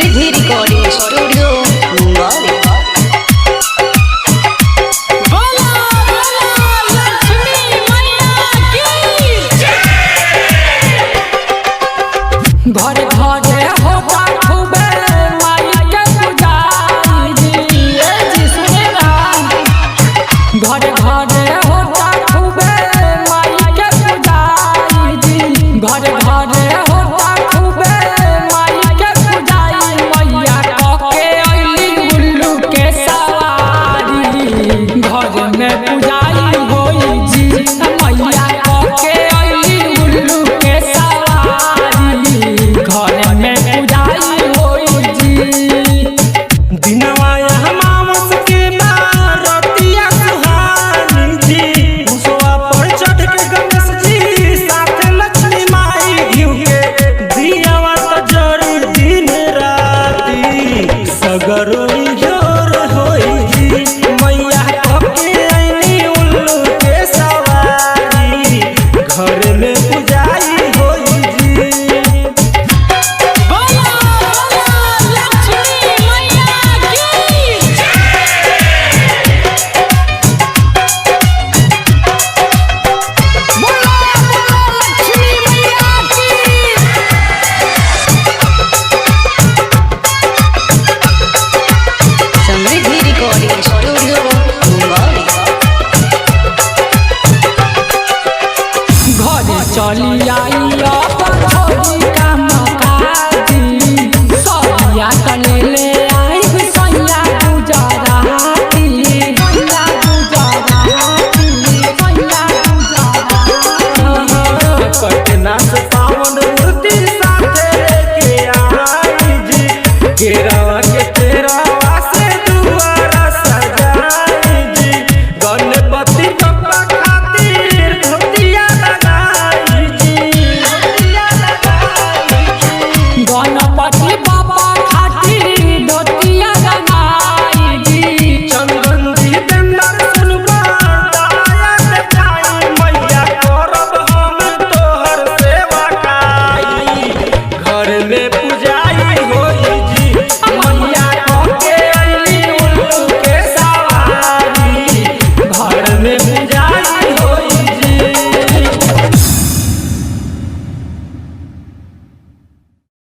समृद्धि recording studio Mumbai. घरे घरे होता खूबे माई के पुजारी जी सुने ना। घरे घरे होता खूबे माई के पुजारी जी। घरे घरे होता खूबे माई के पुजारी। मैया कके अइली उल्लू के सवारी घर में पुजारी होई जी। मैया कके अइली उल्लू के सवारी घर में पुजारी होई जी। दिनवा अमावस के रतिया सुहानी जी। उसवा पर चढ़ के गणेश जी साथ लक्ष्मी माई घिउ के दियावा त जरूर दिन राती सगरो जोर होई जी। मैया कके आईनी उल्लू के सवारी घर में पुजारी होई जी। समृद्धि रिकॉर्डिंग स्टूडियो मुंबई। घरे चली आई अपन छोरी का मकाजी। सरिया तले